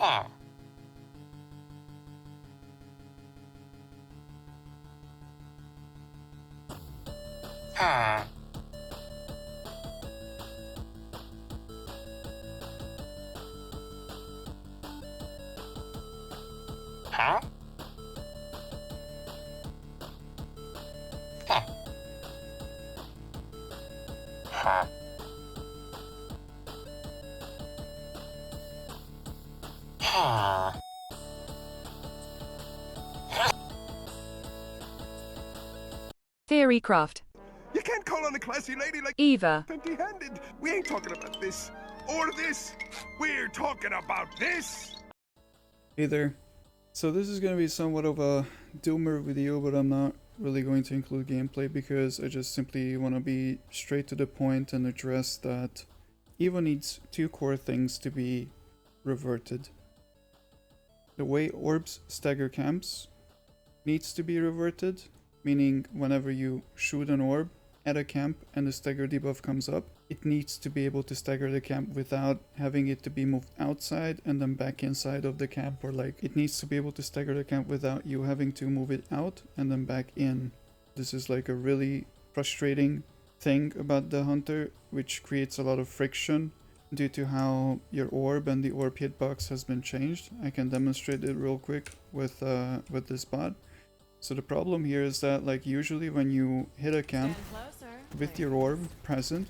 Ah. Ah. Huh? Huh. Huh. Huh. Theorycraft. You can't call on a classy lady like Eva. empty-handed. We ain't talking about this or this. We're talking about this. Hey there. So this is going to be somewhat of a doomer video, but I'm not really going to include gameplay because I just simply want to be straight to the point and address that Eva needs two core things to be reverted. The way orbs stagger camps needs to be reverted, meaning whenever you shoot an orb at a camp and the stagger debuff comes up, it needs to be able to stagger the camp without having it to be moved outside and then back inside of the camp, or like it needs to be able to stagger the camp without you having to move it out and then back in. This is like a really frustrating thing about the hunter, which creates a lot of friction due to how your orb and the orb hitbox has been changed. I can demonstrate it real quick with this bot. So the problem here is that, like, usually when you hit a camp with your orb present,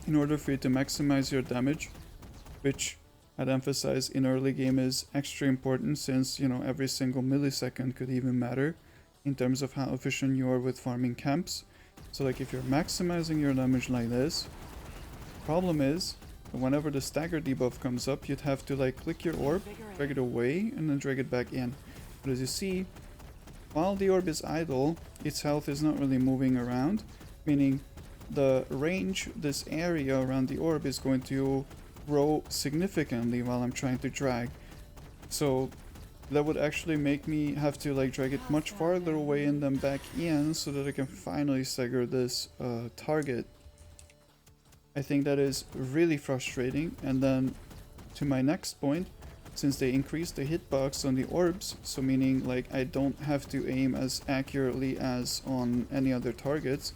in order for you to maximize your damage, which I'd emphasize in early game is extra important, since, you know, every single millisecond could even matter in terms of how efficient you are with farming camps. So like if you're maximizing your damage like this, problem is that whenever the stagger debuff comes up, you'd have to like click your orb, drag it away, and then drag it back in. But as you see, while the orb is idle, its health is not really moving around, meaning the range, this area around the orb, is going to grow significantly while I'm trying to drag. So that would actually make me have to like drag it much farther away and then back in so that I can finally stagger this target. I think that is really frustrating. And then to my next point, since they increased the hitbox on the orbs, so meaning like I don't have to aim as accurately as on any other targets,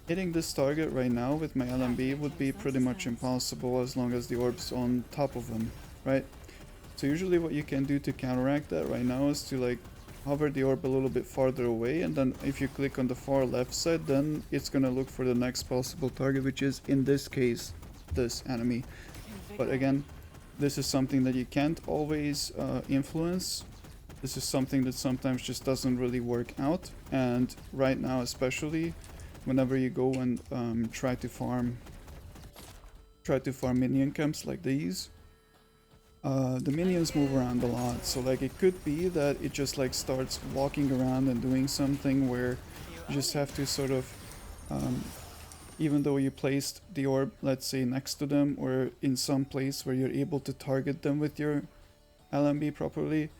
hitting this target right now with my LMB would be pretty much impossible as long as the orb's on top of them, right? So usually what you can do to counteract that right now is to like hover the orb a little bit farther away, and then if you click on the far left side, then it's gonna look for the next possible target, which is in this case this enemy. But again, this is something that you can't always influence. This is something that sometimes just doesn't really work out, and right now especially whenever you go and try to farm minion camps like these, the minions move around a lot. So like it could be that it just like starts walking around and doing something where you just have to sort of even though you placed the orb, let's say, next to them or in some place where you're able to target them with your LMB properly,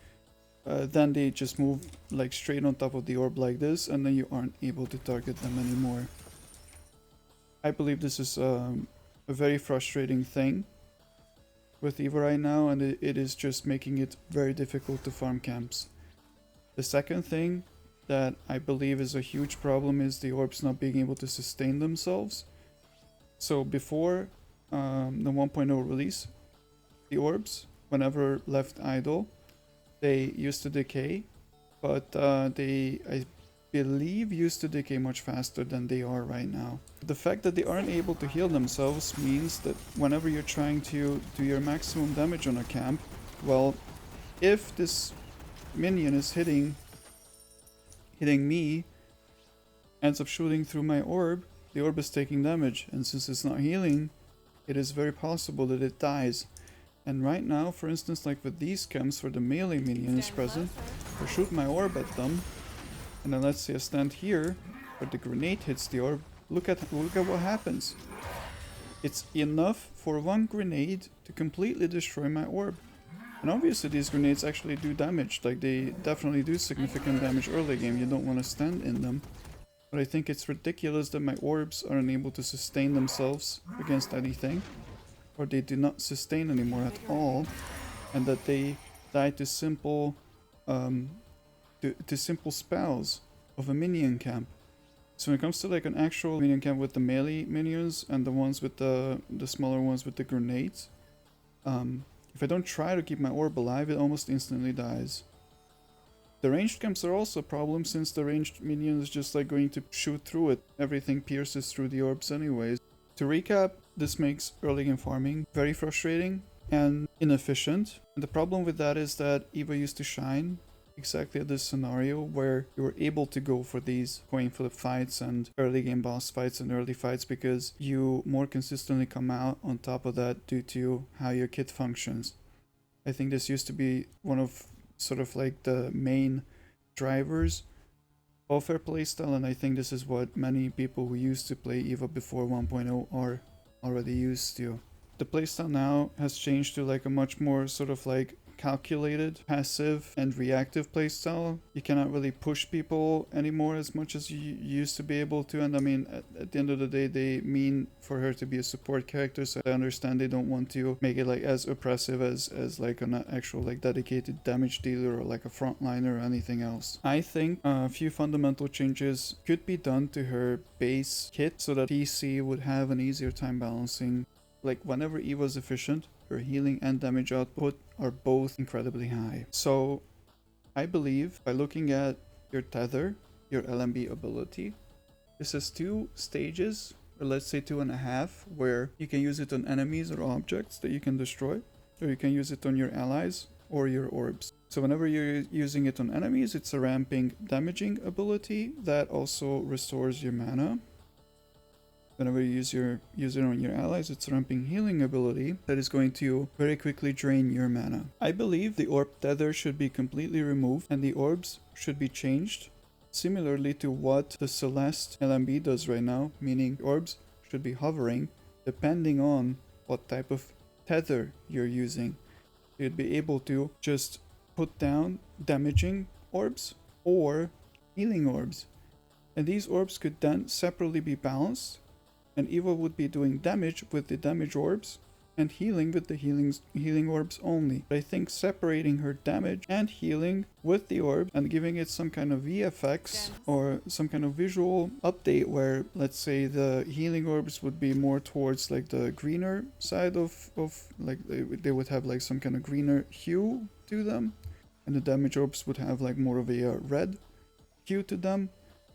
then they just move like straight on top of the orb like this, and then you aren't able to target them anymore. I believe this is a very frustrating thing with Eva right now, and it is just making it very difficult to farm camps. The second thing that I believe is a huge problem is the orbs not being able to sustain themselves. So before the 1.0 release, the orbs, whenever left idle, they used to decay, but they, I believe, used to decay much faster than they are right now. The fact that they aren't able to heal themselves means that whenever you're trying to do your maximum damage on a camp, well, if this minion is hitting me, ends up shooting through my orb, the orb is taking damage, and since it's not healing, it is very possible that it dies. And right now, for instance, like with these camps where the melee minion is present, I shoot my orb at them, and then let's say I stand here, where the grenade hits the orb, look at what happens. It's enough for one grenade to completely destroy my orb. And obviously these grenades actually do damage, like they definitely do significant damage early game, you don't want to stand in them. But I think it's ridiculous that my orbs are unable to sustain themselves against anything, or they do not sustain anymore at all. and that they die to simple to simple spells of a minion camp. So when it comes to like an actual minion camp with the melee minions and the ones with the smaller ones with the grenades, if I don't try to keep my orb alive, it almost instantly dies. The ranged camps are also a problem, since the ranged minion is just like going to shoot through it. Everything pierces through the orbs anyways. To recap, this makes early game farming very frustrating and inefficient. And the problem with that is that EVA used to shine exactly at this scenario where you were able to go for these coin flip fights and early game boss fights and early fights, because you more consistently come out on top of that due to how your kit functions. I think this used to be one of sort of like the main drivers of our playstyle, and I think this is what many people who used to play EVA before 1.0 are already used to. The playstyle now has changed to like a much more sort of like calculated, passive and reactive playstyle. You cannot really push people anymore as much as you used to be able to, and I mean at the end of the day they mean for her to be a support character, so I understand they don't want to make it like as oppressive as like an actual like dedicated damage dealer or like a frontliner or anything else. I think a few fundamental changes could be done to her base kit so that PC would have an easier time balancing. Like whenever EVA is efficient, her healing and damage output are both incredibly high. So I believe by looking at your tether, your LMB ability, this has 2 stages, or let's say 2.5, where you can use it on enemies or objects that you can destroy, or you can use it on your allies or your orbs. So whenever you're using it on enemies, it's a ramping damaging ability that also restores your mana. Whenever you use it on your allies, it's a ramping healing ability that is going to very quickly drain your mana. I believe the orb tether should be completely removed and the orbs should be changed similarly to what the Celeste LMB does right now, meaning orbs should be hovering depending on what type of tether you're using. You'd be able to just put down damaging orbs or healing orbs, and these orbs could then separately be balanced, and EVA would be doing damage with the damage orbs and healing with the healing orbs only. But I think separating her damage and healing with the orb and giving it some kind of VFX or some kind of visual update where, let's say, the healing orbs would be more towards like the greener side of like they would have like some kind of greener hue to them, and the damage orbs would have like more of a red hue to them,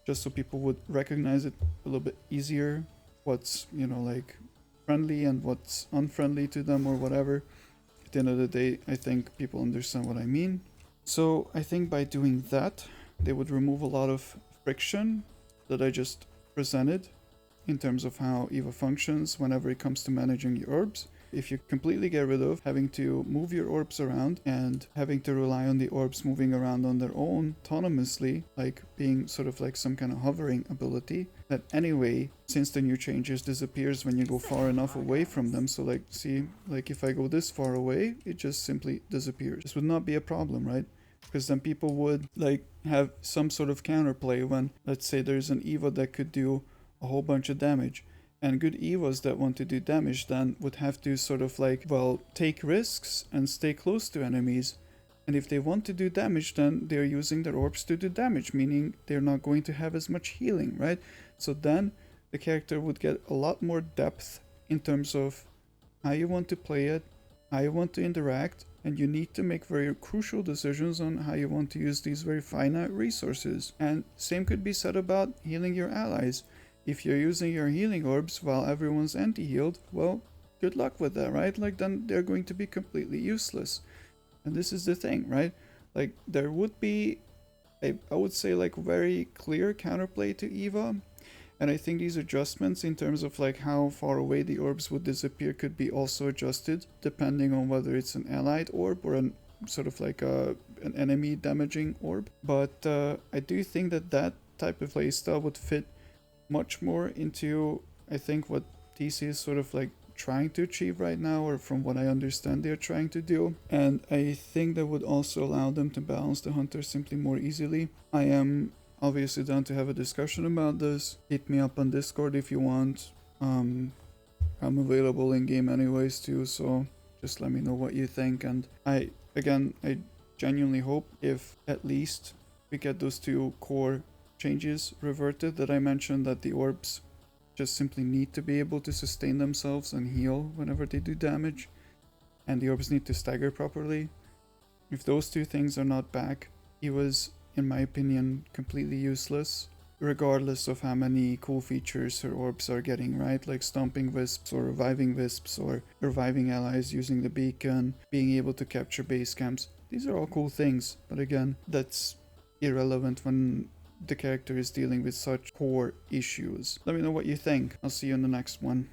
just so people would recognize it a little bit easier, what's, you know, like friendly and what's unfriendly to them or whatever. At the end of the day, I think people understand what I mean. So I think by doing that, they would remove a lot of friction that I just presented in terms of how EVA functions whenever it comes to managing your orbs. If you completely get rid of having to move your orbs around and having to rely on the orbs moving around on their own autonomously, like being sort of like some kind of hovering ability, that anyway, since the new changes, disappears when you go far enough away from them. So like, see, like if I go this far away, it just simply disappears. This would not be a problem, right? Because then people would like have some sort of counterplay when, let's say, there's an EVA that could do a whole bunch of damage. And good EVAs that want to do damage then would have to sort of like, well, take risks and stay close to enemies. And if they want to do damage, then they're using their orbs to do damage, meaning they're not going to have as much healing, right? So then the character would get a lot more depth in terms of how you want to play it, how you want to interact, and you need to make very crucial decisions on how you want to use these very finite resources. And same could be said about healing your allies. If you're using your healing orbs while everyone's anti-healed, well, good luck with that, right? Like, then they're going to be completely useless. And this is the thing, right? Like, there would be, I would say, like, very clear counterplay to EVA. And I think these adjustments in terms of, like, how far away the orbs would disappear could be also adjusted, depending on whether it's an allied orb or an sort of like an enemy damaging orb. But I do think that that type of playstyle would fit much more into, I think, what DC is sort of like trying to achieve right now, or from what I understand they're trying to do. And I think that would also allow them to balance the hunter simply more easily. I am obviously down to have a discussion about this. Hit me up on Discord if you want. I'm available in game anyways too, so just let me know what you think. And I genuinely hope if at least we get those two core changes reverted that I mentioned, that the orbs just simply need to be able to sustain themselves and heal whenever they do damage, and the orbs need to stagger properly. If those two things are not back, he was, in my opinion, completely useless, regardless of how many cool features her orbs are getting, right? Like stomping wisps or reviving allies using the beacon, being able to capture base camps. These are all cool things, but again, that's irrelevant when the character is dealing with such core issues. Let me know what you think. I'll see you in the next one.